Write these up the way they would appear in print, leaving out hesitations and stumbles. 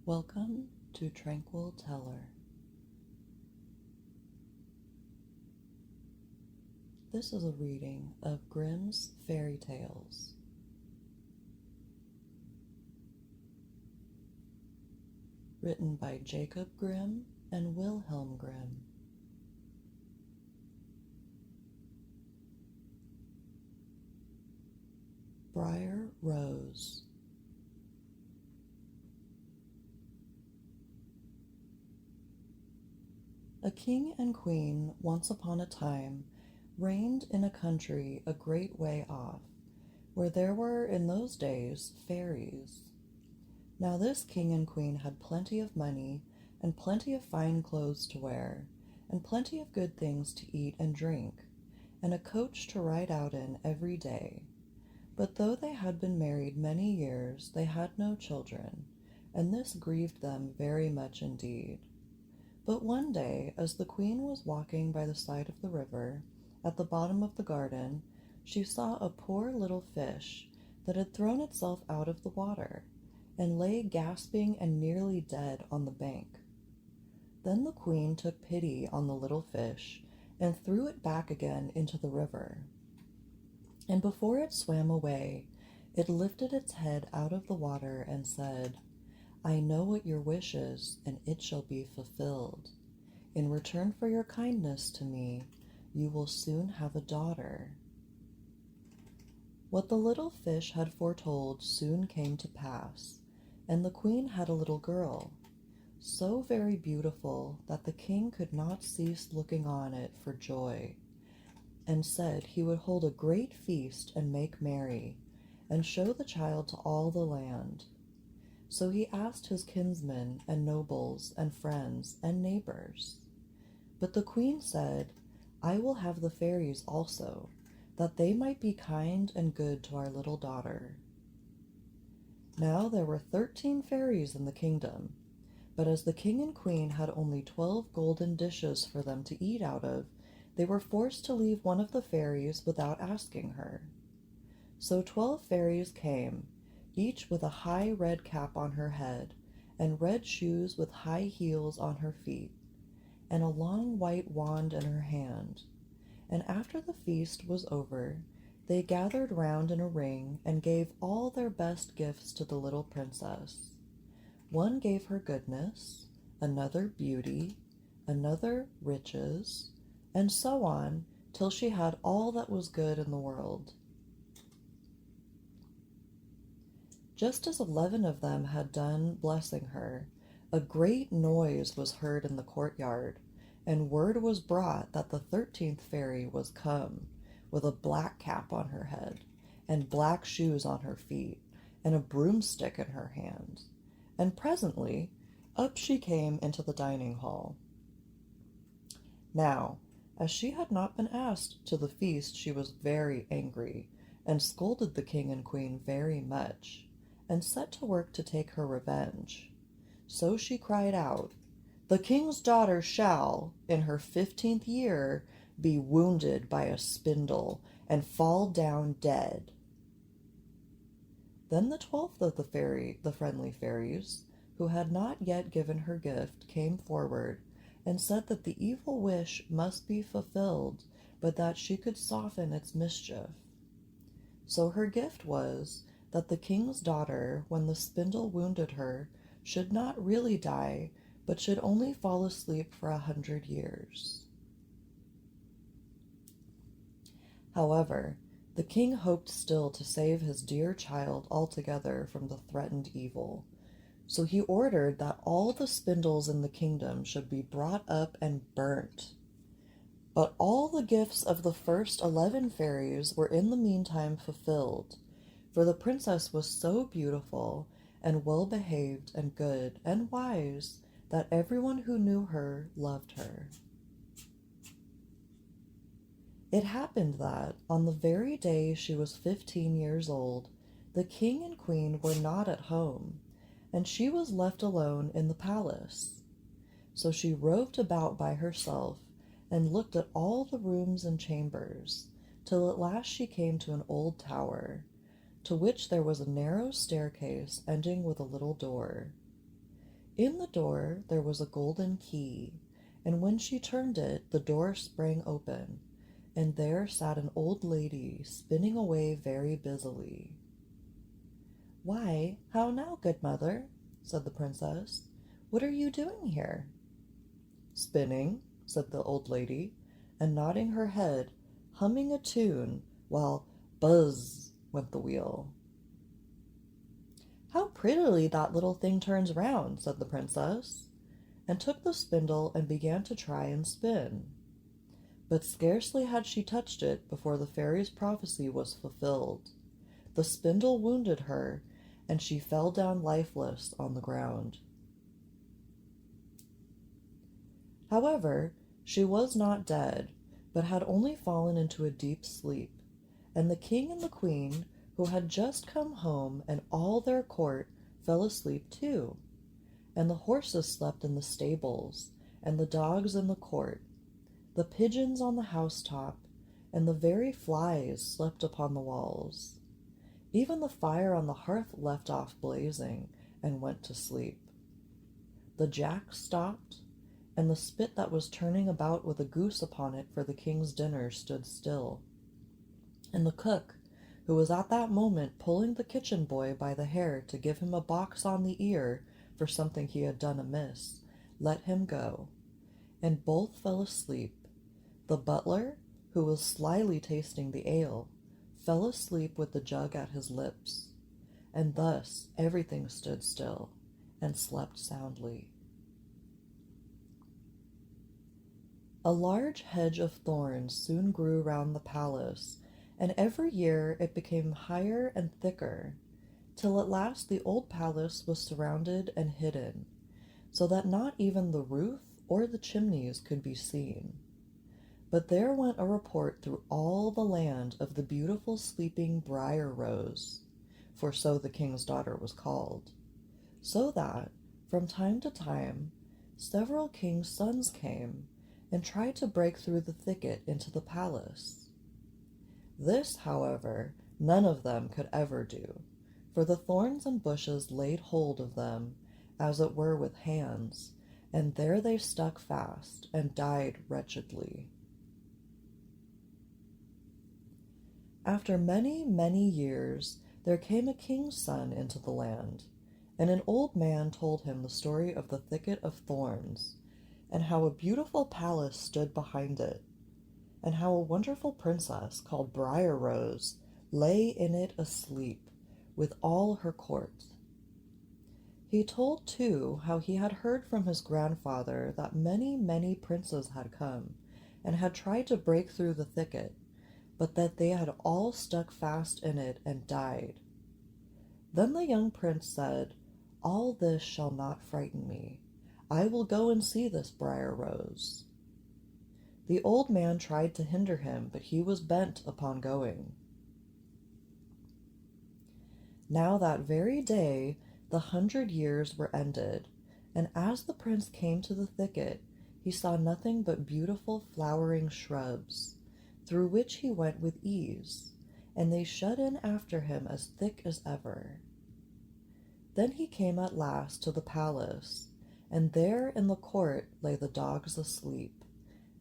Welcome to Tranquil Teller. This is a reading of Grimm's fairy tales. Written by Jacob Grimm and Wilhelm Grimm. Briar Rose. A king and queen once upon a time reigned in a country a great way off, where there were in those days fairies. Now this king and queen had plenty of money, and plenty of fine clothes to wear, and plenty of good things to eat and drink, and a coach to ride out in every day. But though they had been married many years, they had no children, and this grieved them very much indeed. But one day, as the queen was walking by the side of the river, at the bottom of the garden, she saw a poor little fish that had thrown itself out of the water, and lay gasping and nearly dead on the bank. Then the queen took pity on the little fish, and threw it back again into the river. And before it swam away, it lifted its head out of the water and said, "I know what your wish is, and it shall be fulfilled. In return for your kindness to me, you will soon have a daughter." What the little fish had foretold soon came to pass, and the queen had a little girl, so very beautiful that the king could not cease looking on it for joy, and said he would hold a great feast and make merry, and show the child to all the land. So he asked his kinsmen and nobles and friends and neighbors. But the queen said, "I will have the fairies also, that they might be kind and good to our little daughter." Now there were 13 fairies in the kingdom, but as the king and queen had only 12 golden dishes for them to eat out of, they were forced to leave one of the fairies without asking her. So 12 fairies came, each with a high red cap on her head, and red shoes with high heels on her feet, and a long white wand in her hand. And after the feast was over, they gathered round in a ring and gave all their best gifts to the little princess. One gave her goodness, another beauty, another riches, and so on till she had all that was good in the world. Just as 11 of them had done blessing her, a great noise was heard in the courtyard, and word was brought that the 13th fairy was come, with a black cap on her head, and black shoes on her feet, and a broomstick in her hand. And presently up she came into the dining hall. Now, as she had not been asked to the feast, she was very angry, and scolded the king and queen very much, and set to work to take her revenge. So she cried out, "The king's daughter shall, in her 15th year, be wounded by a spindle, and fall down dead." Then the 12th of the friendly fairies, who had not yet given her gift, came forward, and said that the evil wish must be fulfilled, but that she could soften its mischief. So her gift was that the king's daughter, when the spindle wounded her, should not really die, but should only fall asleep for 100 years. However, the king hoped still to save his dear child altogether from the threatened evil, so he ordered that all the spindles in the kingdom should be brought up and burnt. But all the gifts of the first 11 fairies were in the meantime fulfilled, for the princess was so beautiful and well-behaved and good and wise that everyone who knew her loved her. It happened that, on the very day she was 15 years old, the king and queen were not at home, and she was left alone in the palace. So she roved about by herself and looked at all the rooms and chambers, till at last she came to an old tower, to which there was a narrow staircase ending with a little door. In the door there was a golden key, and when she turned it, the door sprang open, and there sat an old lady spinning away very busily. "Why, how now, good mother?" said the princess. "What are you doing here?" "Spinning," said the old lady, and nodding her head, humming a tune, while buzz went the wheel. "How prettily that little thing turns round," said the princess, and took the spindle and began to try and spin. But scarcely had she touched it before the fairy's prophecy was fulfilled. The spindle wounded her, and she fell down lifeless on the ground. However, she was not dead, but had only fallen into a deep sleep, and the king and the queen, who had just come home, and all their court, fell asleep too, and the horses slept in the stables, and the dogs in the court, the pigeons on the housetop, and the very flies slept upon the walls. Even the fire on the hearth left off blazing and went to sleep. The jack stopped, and the spit that was turning about with a goose upon it for the king's dinner stood still. And the cook, who was at that moment pulling the kitchen boy by the hair to give him a box on the ear for something he had done amiss, let him go, and both fell asleep. The butler, who was slyly tasting the ale, fell asleep with the jug at his lips, and thus everything stood still and slept soundly. A large hedge of thorns soon grew round the palace, and every year it became higher and thicker, till at last the old palace was surrounded and hidden, so that not even the roof or the chimneys could be seen. But there went a report through all the land of the beautiful sleeping Briar Rose, for so the king's daughter was called, so that, from time to time, several kings' sons came and tried to break through the thicket into the palace. This, however, none of them could ever do, for the thorns and bushes laid hold of them, as it were with hands, and there they stuck fast and died wretchedly. After many, many years, there came a king's son into the land, and an old man told him the story of the thicket of thorns, and how a beautiful palace stood behind it, and how a wonderful princess called Briar Rose lay in it asleep with all her court. He told, too, how he had heard from his grandfather that many, many princes had come and had tried to break through the thicket, but that they had all stuck fast in it and died. Then the young prince said, "All this shall not frighten me. I will go and see this Briar Rose." The old man tried to hinder him, but he was bent upon going. Now that very day 100 years were ended, and as the prince came to the thicket, he saw nothing but beautiful flowering shrubs, through which he went with ease, and they shut in after him as thick as ever. Then he came at last to the palace, and there in the court lay the dogs asleep,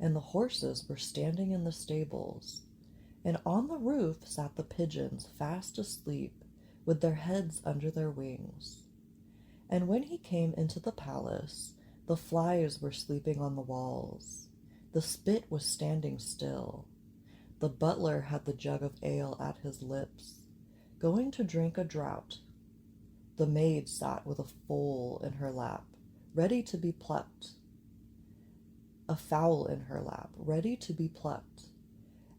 and the horses were standing in the stables, and on the roof sat the pigeons fast asleep, with their heads under their wings. And when he came into the palace, the flies were sleeping on the walls, the spit was standing still, the butler had the jug of ale at his lips, going to drink a draught. The maid sat with a foal in her lap, ready to be plucked, a fowl in her lap, ready to be plucked,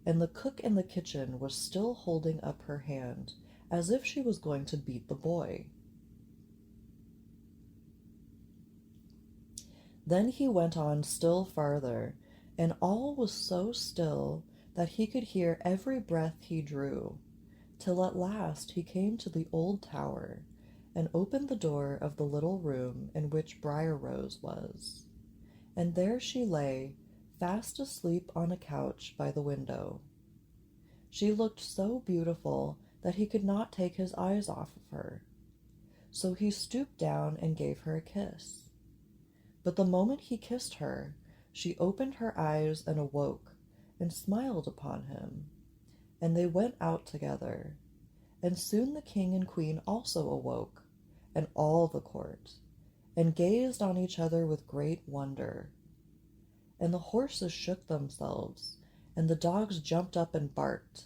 and the cook in the kitchen was still holding up her hand, as if she was going to beat the boy. Then he went on still farther, and all was so still that he could hear every breath he drew, till at last he came to the old tower, and opened the door of the little room in which Briar Rose was, and there she lay, fast asleep on a couch by the window. She looked so beautiful that he could not take his eyes off of her, so he stooped down and gave her a kiss, But the moment he kissed her, she opened her eyes and awoke, and smiled upon him. And they went out together. And soon the king and queen also awoke, and all the court, and gazed on each other with great wonder. And the horses shook themselves, and the dogs jumped up and barked.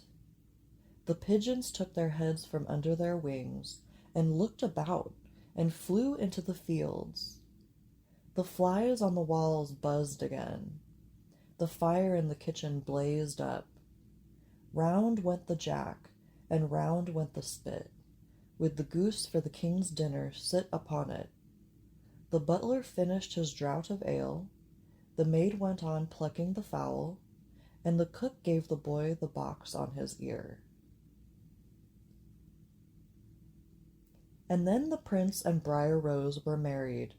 The pigeons took their heads from under their wings, and looked about, and flew into the fields. The flies on the walls buzzed again. The fire in the kitchen blazed up. Round went the jack, and round went the spit, with the goose for the king's dinner sit upon it. The butler finished his draught of ale, the maid went on plucking the fowl, and the cook gave the boy the box on his ear. And then the prince and Briar Rose were married,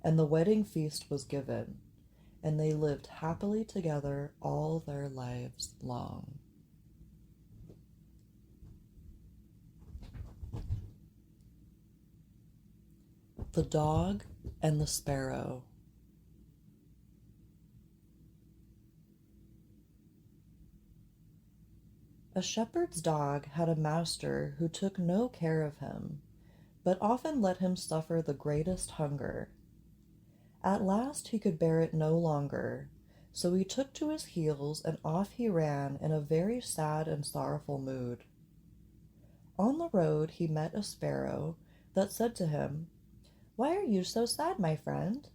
and the wedding feast was given, and they lived happily together all their lives long. The Dog and the Sparrow. A shepherd's dog had a master who took no care of him, but often let him suffer the greatest hunger. At last he could bear it no longer, so he took to his heels and off he ran in a very sad and sorrowful mood. On the road he met a sparrow that said to him, "Why are you so sad, my friend?"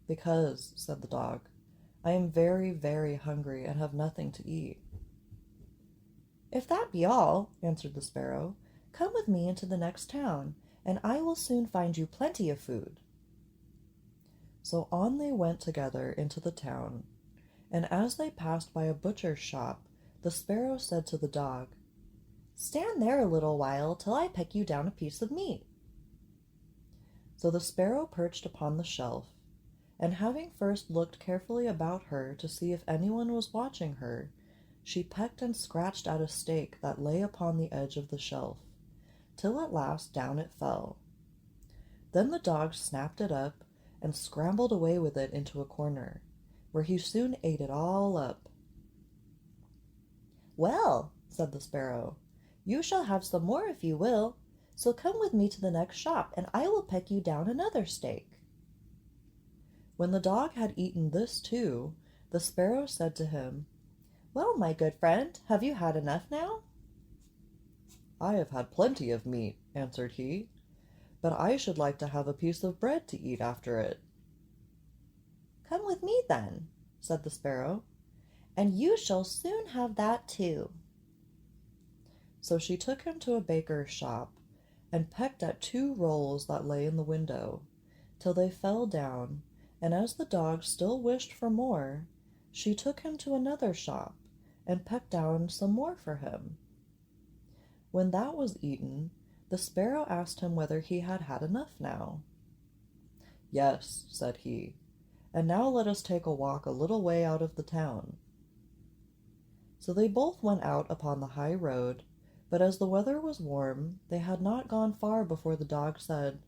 "Because," said the dog, "I am very, very hungry and have nothing to eat." "If that be all," answered the sparrow, "come with me into the next town, and I will soon find you plenty of food." So on they went together into the town, and as they passed by a butcher's shop, the sparrow said to the dog, "Stand there a little while till I peck you down a piece of meat." So the sparrow perched upon the shelf, and having first looked carefully about her to see if anyone was watching her, she pecked and scratched at a steak that lay upon the edge of the shelf, till at last down it fell. Then the dog snapped it up and scrambled away with it into a corner, where he soon ate it all up. "Well," said the sparrow, "you shall have some more if you will, so come with me to the next shop, and I will peck you down another steak." When the dog had eaten this too, the sparrow said to him, "Well, my good friend, have you had enough now?" "I have had plenty of meat," answered he, "but I should like to have a piece of bread to eat after it." "Come with me then," said the sparrow, "and you shall soon have that too." So she took him to a baker's shop, and pecked at 2 rolls that lay in the window, till they fell down, and as the dog still wished for more, she took him to another shop, and pecked down some more for him. When that was eaten, the sparrow asked him whether he had had enough now. "Yes," said he, "and now let us take a walk a little way out of the town." So they both went out upon the high road, but as the weather was warm, they had not gone far before the dog said,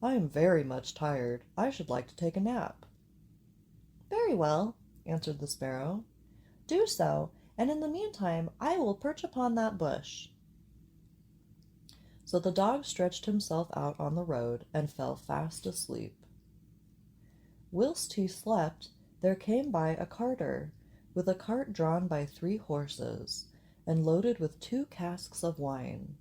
"I am very much tired. I should like to take a nap." "Very well," answered the sparrow, "do so, and in the meantime I will perch upon that bush." So the dog stretched himself out on the road and fell fast asleep. Whilst he slept, there came by a carter, with a cart drawn by 3 horses, and loaded with 2 casks of wine.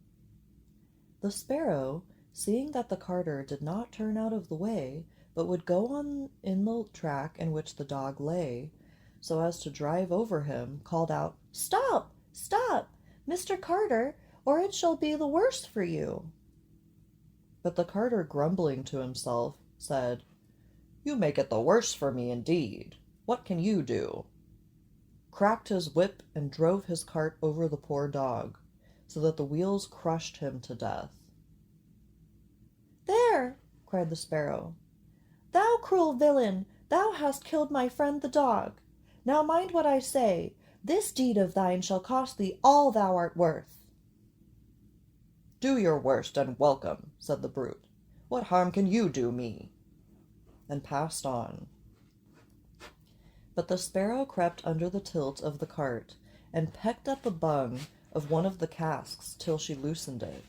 The sparrow, seeing that the carter did not turn out of the way, but would go on in the track in which the dog lay, so as to drive over him, called out, "Stop! Stop, Mr. Carter, or it shall be the worse for you." But the carter, grumbling to himself, said, "You make it the worse for me indeed. What can you do?" Cracked his whip and drove his cart over the poor dog, so that the wheels crushed him to death. "There!" cried the sparrow. "Thou cruel villain, thou hast killed my friend the dog. Now mind what I say. This deed of thine shall cost thee all thou art worth." "Do your worst and welcome," said the brute. "What harm can you do me?" and passed on. But the sparrow crept under the tilt of the cart and pecked at the bung of one of the casks till she loosened it.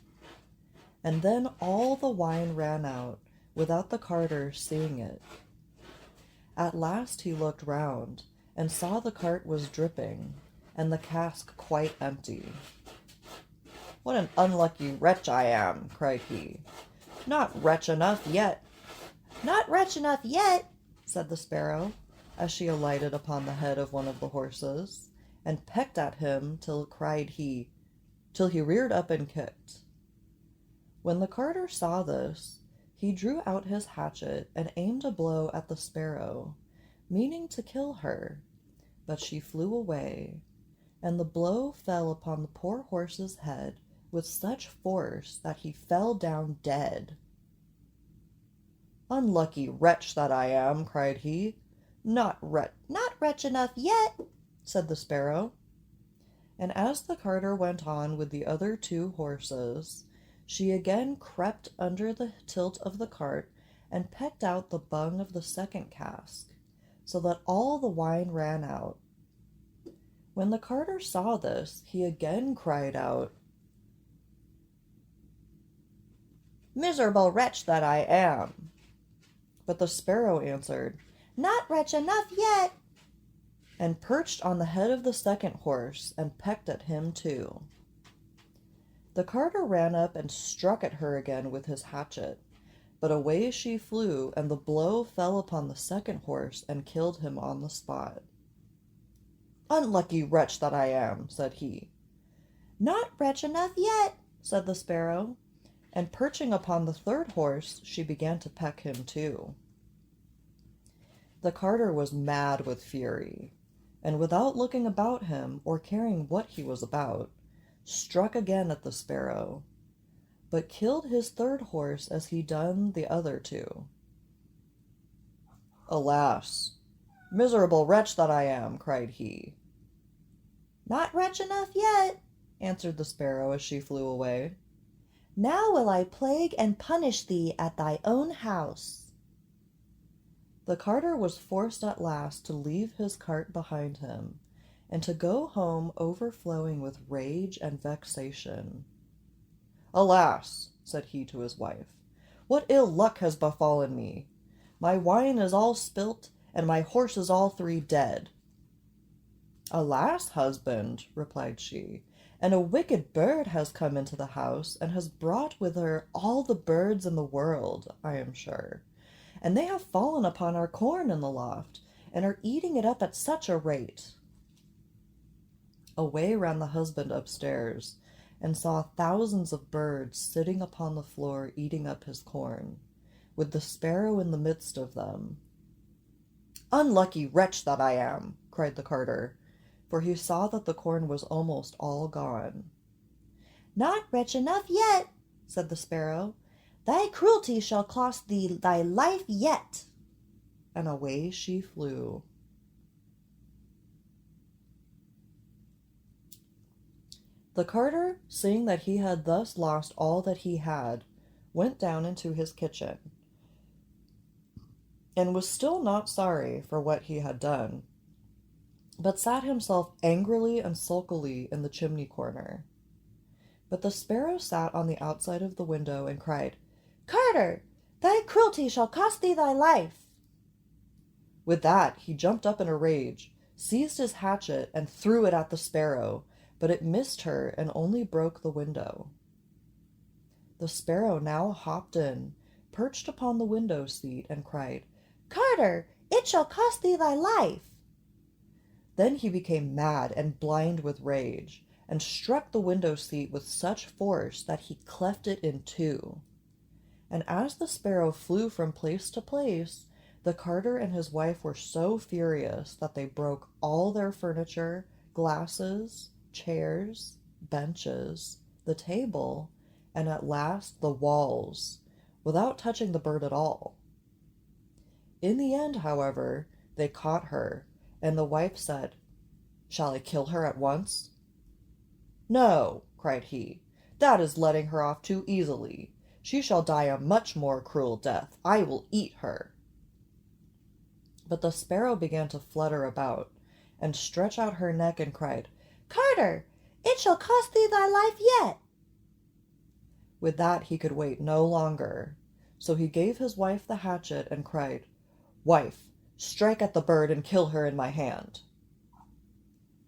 And then all the wine ran out, without the carter seeing it. At last he looked round, and saw the cart was dripping, and the cask quite empty. "What an unlucky wretch I am," cried he. "Not wretch enough yet." "Not wretch enough yet," said the sparrow, as she alighted upon the head of one of the horses, and pecked at him till he reared up and kicked. When the carter saw this, he drew out his hatchet and aimed a blow at the sparrow, meaning to kill her, but she flew away, and the blow fell upon the poor horse's head with such force that he fell down dead. "Unlucky wretch that I am," cried he. Not wretch enough yet," said the sparrow. And as the carter went on with the other two horses, she again crept under the tilt of the cart and pecked out the bung of the second cask, so that all the wine ran out. When the carter saw this, he again cried out, "Miserable wretch that I am!" But the sparrow answered, "Not wretch enough yet," and perched on the head of the second horse and pecked at him too. The carter ran up and struck at her again with his hatchet, but away she flew, and the blow fell upon the second horse and killed him on the spot. "Unlucky wretch that I am," said he. "Not wretch enough yet," said the sparrow, and perching upon the third horse, she began to peck him too. The carter was mad with fury, and without looking about him or caring what he was about, struck again at the sparrow, but killed his third horse as he done the other two. "Alas, miserable wretch that I am," cried he. "Not wretch enough yet," answered the sparrow as she flew away. "Now will I plague and punish thee at thy own house." The carter was forced at last to leave his cart behind him, and to go home overflowing with rage and vexation. "Alas," said he to his wife, "what ill luck has befallen me! My wine is all spilt, and my horses all three dead." "Alas, husband," replied she, "and a wicked bird has come into the house, and has brought with her all the birds in the world, I am sure, and they have fallen upon our corn in the loft, and are eating it up at such a rate." Away ran the husband upstairs, and saw thousands of birds sitting upon the floor eating up his corn, with the sparrow in the midst of them. "Unlucky wretch that I am!" cried the carter, for he saw that the corn was almost all gone. "Not wretch enough yet," said the sparrow. "Thy cruelty shall cost thee thy life yet." And away she flew. The carter, seeing that he had thus lost all that he had, went down into his kitchen, and was still not sorry for what he had done, but sat himself angrily and sulkily in the chimney corner. But the sparrow sat on the outside of the window and cried, "Carter, thy cruelty shall cost thee thy life." With that he jumped up in a rage, seized his hatchet, and threw it at the sparrow, but it missed her and only broke the window. The sparrow now hopped in, perched upon the window seat, and cried, "Carter, it shall cost thee thy life." Then he became mad and blind with rage, and struck the window seat with such force that he cleft it in two. And as the sparrow flew from place to place, the carter and his wife were so furious that they broke all their furniture, glasses, chairs, benches, the table, and at last the walls, without touching the bird at all. In the end, however, they caught her, and the wife said, "Shall I kill her at once?" "No," cried he, "that is letting her off too easily. She shall die a much more cruel death. I will eat her." But the sparrow began to flutter about, and stretch out her neck and cried, "Carter, it shall cost thee thy life yet." With that he could wait no longer, so he gave his wife the hatchet and cried, "Wife, strike at the bird and kill her in my hand."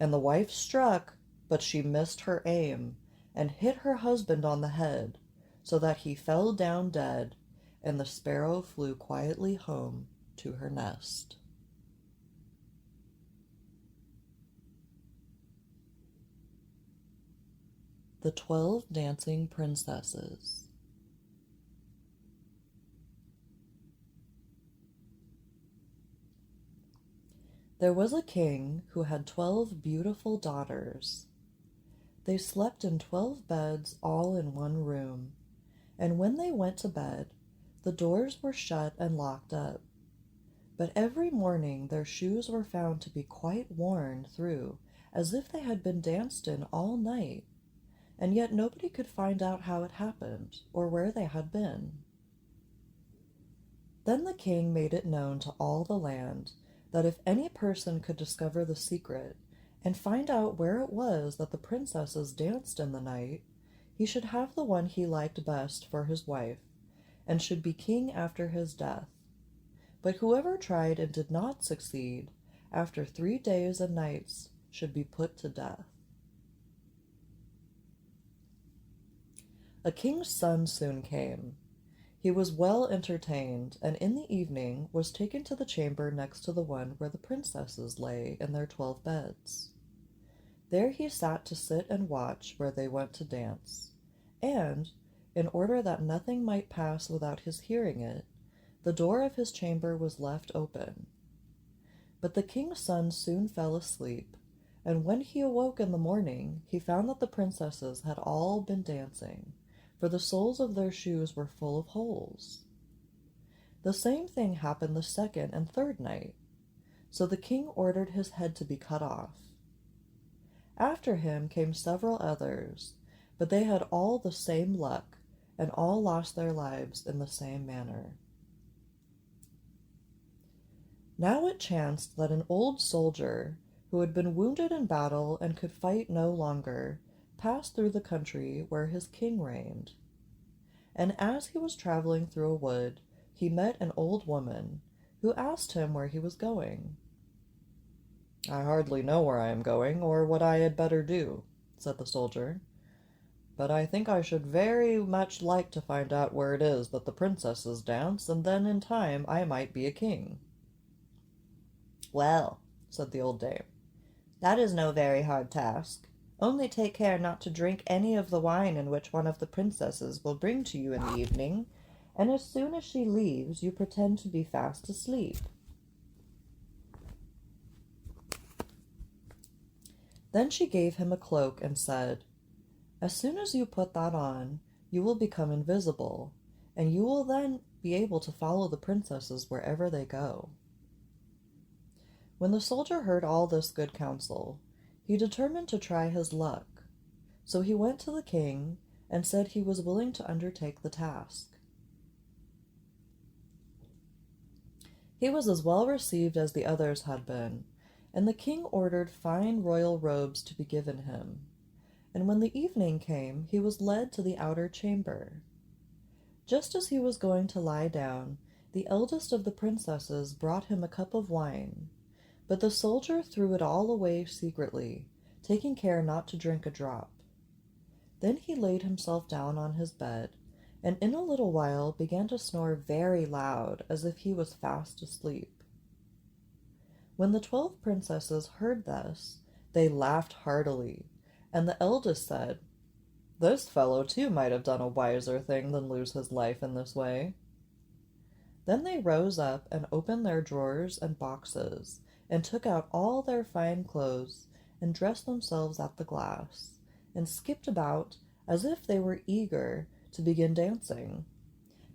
And the wife struck, but she missed her aim, and hit her husband on the head, so that he fell down dead, and the sparrow flew quietly home to her nest. The 12 Dancing Princesses. There was a king who had 12 beautiful daughters. They slept in 12 beds all in one room, and when they went to bed, the doors were shut and locked up. But every morning their shoes were found to be quite worn through, as if they had been danced in all night, and yet nobody could find out how it happened or where they had been. Then the king made it known to all the land that if any person could discover the secret and find out where it was that the princesses danced in the night, he should have the one he liked best for his wife, and should be king after his death. But whoever tried and did not succeed, after 3 days and nights, should be put to death. A king's son soon came. He was well entertained, and in the evening was taken to the chamber next to the one where the princesses lay in their 12 beds. There he sat to sit and watch where they went to dance, and, in order that nothing might pass without his hearing it, the door of his chamber was left open. But the king's son soon fell asleep, and when he awoke in the morning, he found that the princesses had all been dancing, for the soles of their shoes were full of holes. The same thing happened the second and third night, so the king ordered his head to be cut off. After him came several others, but they had all the same luck, and all lost their lives in the same manner. Now it chanced that an old soldier, who had been wounded in battle and could fight no longer, passed through the country where his king reigned. And as he was traveling through a wood, he met an old woman, who asked him where he was going. "I hardly know where I am going, or what I had better do," said the soldier, "but I think I should very much like to find out where it is that the princesses dance, and then in time I might be a king." "Well," said the old dame, "that is no very hard task. Only take care not to drink any of the wine in which one of the princesses will bring to you in the evening, and as soon as she leaves, you pretend to be fast asleep." Then she gave him a cloak and said, "As soon as you put that on, you will become invisible, and you will then be able to follow the princesses wherever they go." When the soldier heard all this good counsel, he determined to try his luck. So he went to the king and said he was willing to undertake the task. He was as well received as the others had been, and the king ordered fine royal robes to be given him. And when the evening came, he was led to the outer chamber. Just as he was going to lie down, the eldest of the princesses brought him a cup of wine, but the soldier threw it all away secretly, taking care not to drink a drop. Then he laid himself down on his bed, and in a little while began to snore very loud, as if he was fast asleep. When the 12 princesses heard this, they laughed heartily, and the eldest said, "This fellow too might have done a wiser thing than lose his life in this way." Then they rose up and opened their drawers and boxes, and took out all their fine clothes, and dressed themselves at the glass, and skipped about as if they were eager to begin dancing.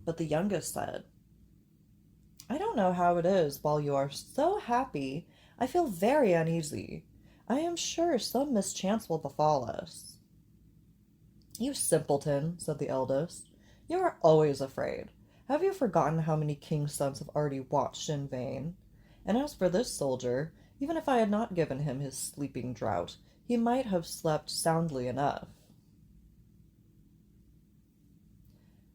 But the youngest said, "I don't know how it is, while you are so happy, I feel very uneasy. I am sure some mischance will befall us." "You simpleton," said the eldest, "you are always afraid. Have you forgotten how many kings' sons have already watched in vain? And as for this soldier, even if I had not given him his sleeping draught, he might have slept soundly enough.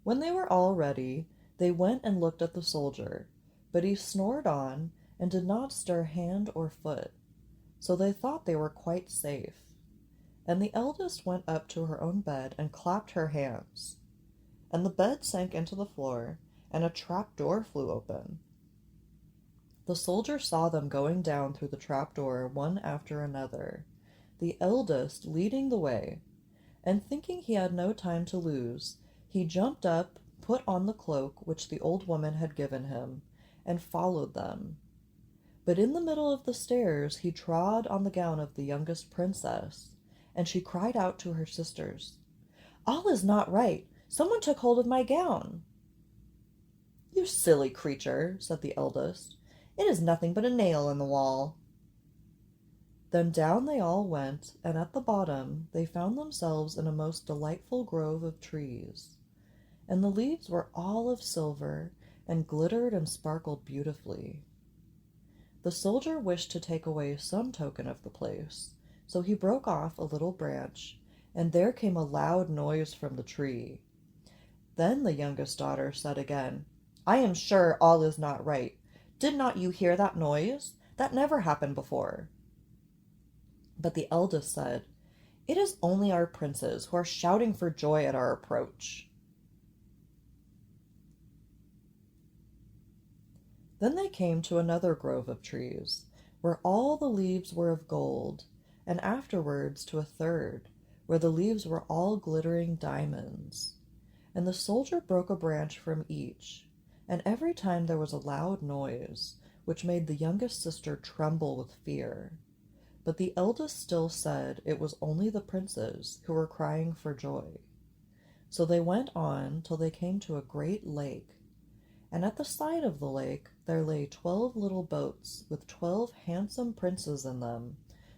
When they were all ready, they went and looked at the soldier, but he snored on and did not stir hand or foot, so they thought they were quite safe. And the eldest went up to her own bed and clapped her hands, and the bed sank into the floor, and a trap door flew open. The soldier saw them going down through the trap door one after another, the eldest leading the way, and thinking he had no time to lose, he jumped up, put on the cloak which the old woman had given him, and followed them. But in the middle of the stairs he trod on the gown of the youngest princess, and she cried out to her sisters, "All is not right! Someone took hold of my gown!" "You silly creature," said the eldest, "it is nothing but a nail in the wall." Then down they all went, and at the bottom they found themselves in a most delightful grove of trees, and the leaves were all of silver, and glittered and sparkled beautifully. The soldier wished to take away some token of the place, so he broke off a little branch, and there came a loud noise from the tree. Then the youngest daughter said again, "I am sure all is not right. Did not you hear that noise? That never happened before." But the eldest said, "It is only our princes who are shouting for joy at our approach." Then they came to another grove of trees, where all the leaves were of gold, and afterwards to a third, where the leaves were all glittering diamonds. And the soldier broke a branch from each, and every time there was a loud noise, which made the youngest sister tremble with fear. But the eldest still said it was only the princes who were crying for joy. So they went on till they came to a great lake, and at the side of the lake there lay 12 little boats with 12 handsome princes in them,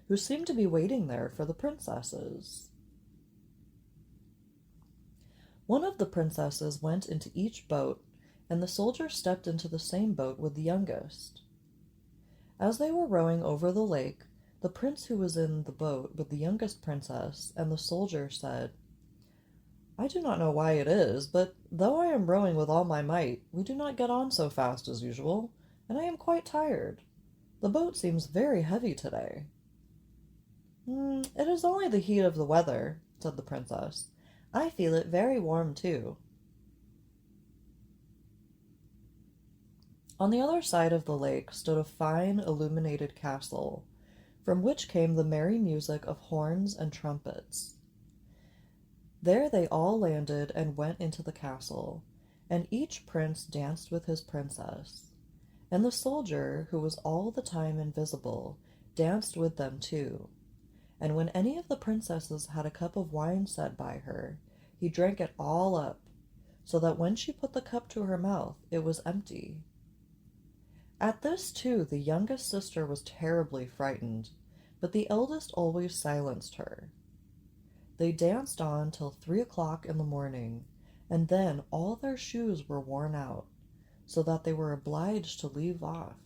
who seemed to be waiting there for the princesses. One of the princesses went into each boat, and the soldier stepped into the same boat with the youngest. As they were rowing over the lake, the prince who was in the boat with the youngest princess and the soldier said, "I do not know why it is, but though I am rowing with all my might, we do not get on so fast as usual, and I am quite tired. The boat seems very heavy today." "It is only the heat of the weather," said the princess. "I feel it very warm too." On the other side of the lake stood a fine illuminated castle, from which came the merry music of horns and trumpets. There they all landed and went into the castle, and each prince danced with his princess. And the soldier, who was all the time invisible, danced with them too. And when any of the princesses had a cup of wine set by her, he drank it all up, so that when she put the cup to her mouth, it was empty. At this too the youngest sister was terribly frightened, but the eldest always silenced her. They danced on till 3 o'clock in the morning, and then all their shoes were worn out, so that they were obliged to leave off.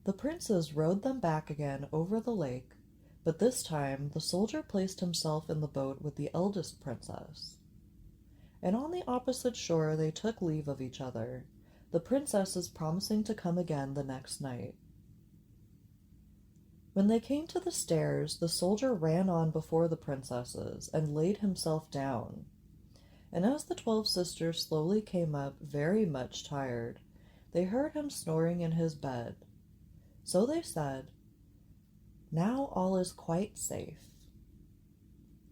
The princes rowed them back again over the lake, but this time the soldier placed himself in the boat with the eldest princess. And on the opposite shore they took leave of each other, the princesses promising to come again the next night. When they came to the stairs, the soldier ran on before the princesses and laid himself down. And as the 12 sisters slowly came up, very much tired, they heard him snoring in his bed. So they said, "Now all is quite safe."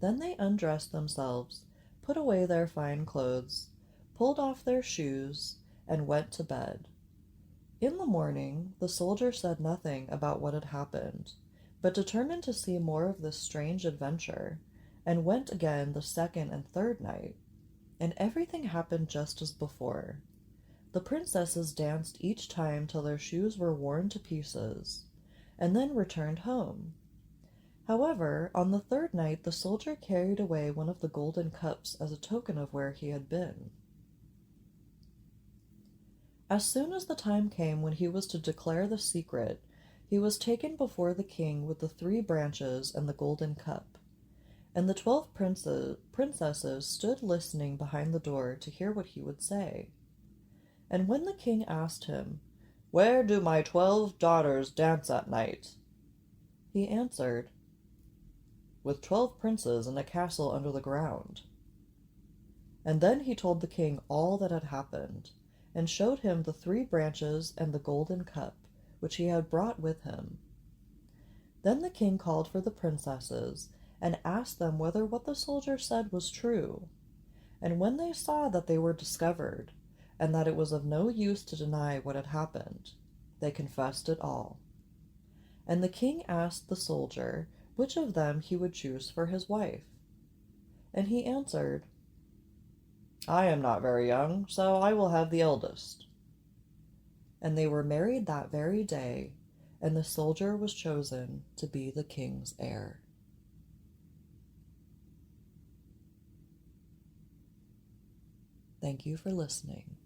Then they undressed themselves, put away their fine clothes, pulled off their shoes, and went to bed. In the morning, the soldier said nothing about what had happened, but determined to see more of this strange adventure, and went again the second and third night, and everything happened just as before. The princesses danced each time till their shoes were worn to pieces, and then returned home. However, on the third night the soldier carried away one of the golden cups as a token of where he had been. As soon as the time came when he was to declare the secret, he was taken before the king with the 3 branches and the golden cup. And the 12 princesses stood listening behind the door to hear what he would say. And when the king asked him, "Where do my 12 daughters dance at night?" he answered, "With 12 princes in a castle under the ground." And then he told the king all that had happened, and showed him the 3 branches and the golden cup, which he had brought with him. Then the king called for the princesses, and asked them whether what the soldier said was true. And when they saw that they were discovered, and that it was of no use to deny what had happened, they confessed it all. And the king asked the soldier which of them he would choose for his wife. And he answered, "I am not very young, so I will have the eldest." And they were married that very day, and the soldier was chosen to be the king's heir. Thank you for listening.